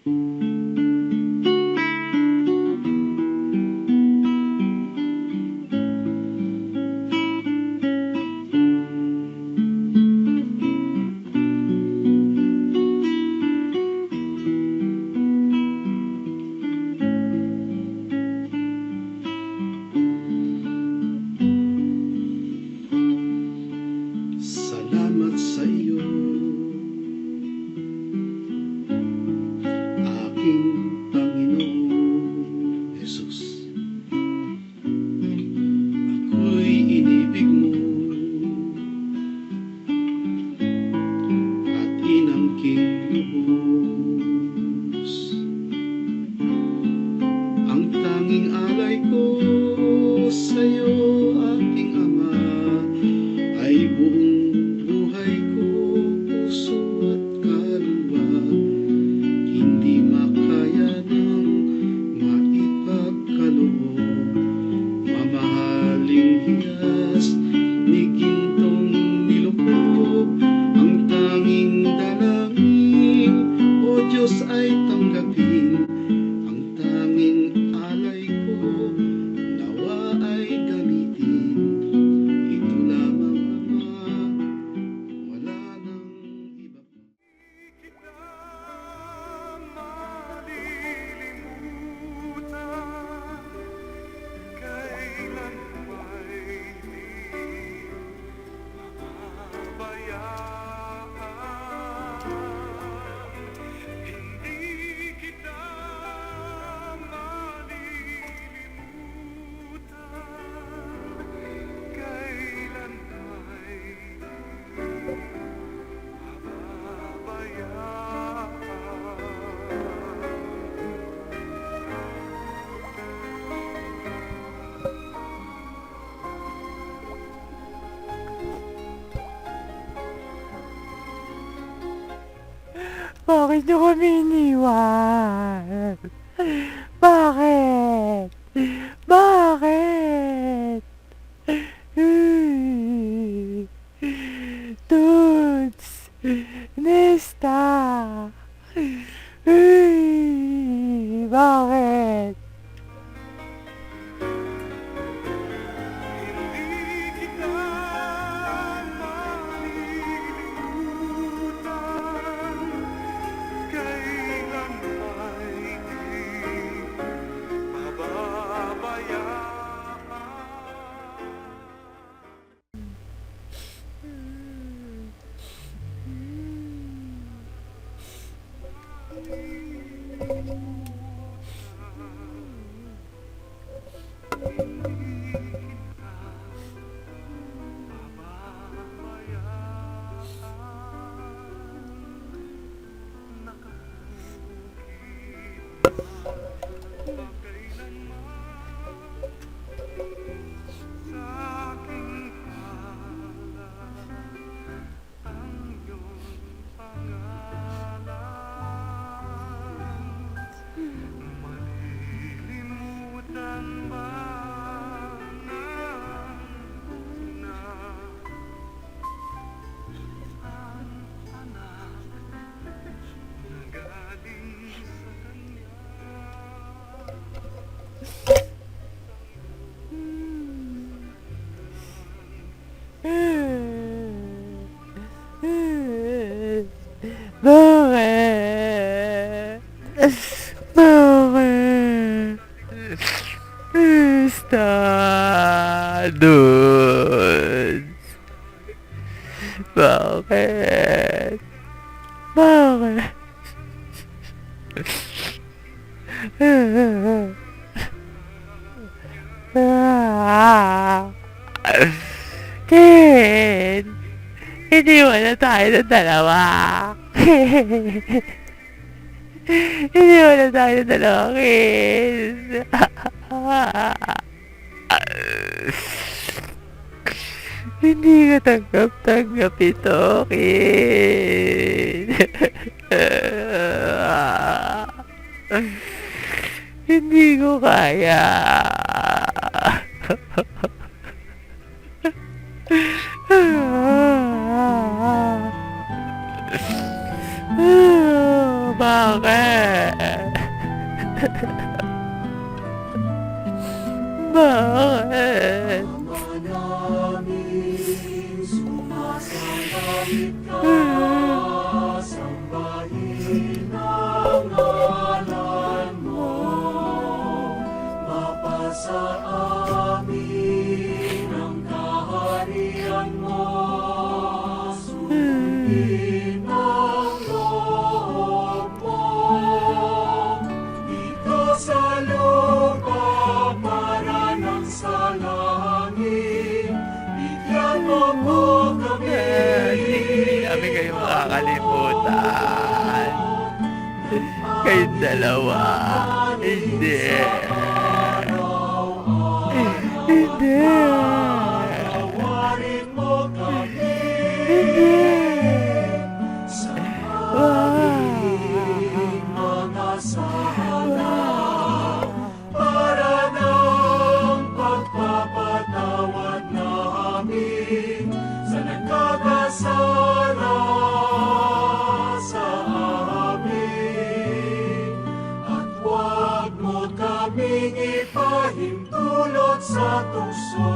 Salamat sa iyo, aking Panginoong Jesus. Ako'y inibig mo at inangking lubos. Ang tanging alay ko sa iyo, aking Ama, ay buong buhay ko, puso at kaluluwa. Hindi makaya ng maipagkaloob. Mamahaling hiyas ni gintong nilukop. Ang tanging dalangin, O Diyos, ay tanggapin. Ang tanging alay ko, nawa ay gamitin. Ito lamang, Ama, wala nang iba pa. Bakit niyo kami iniwan? Bakit? Bakit? Toots! Nesta! Bakit? Bakit? Bakit? Basta doon. Bakit? Bakit? Ken, iniwan na tayo ng dalawa. Iniwan na tayo ng dalawa, Ken. Hindi ka tanggap-tanggap ito, Ken. Hindi ko kaya. Bakit? Bakit? Manaming sumasalangit ka, sambahin ang ngalan mo, mapasa amin ang kaharian mo, sundin ang loob mo, dito sa lupa para ng sa langit, bigyan mo po kami. Hindi kami kayo makakalimutan. Kayong dalawa. Hindi. Hindi. Tawarin mo kami. Sa aming mga sala, para ng pagpapatawad namin sa nagkakasala sa amin. At huwag mo kaming ipahintulot sa tukso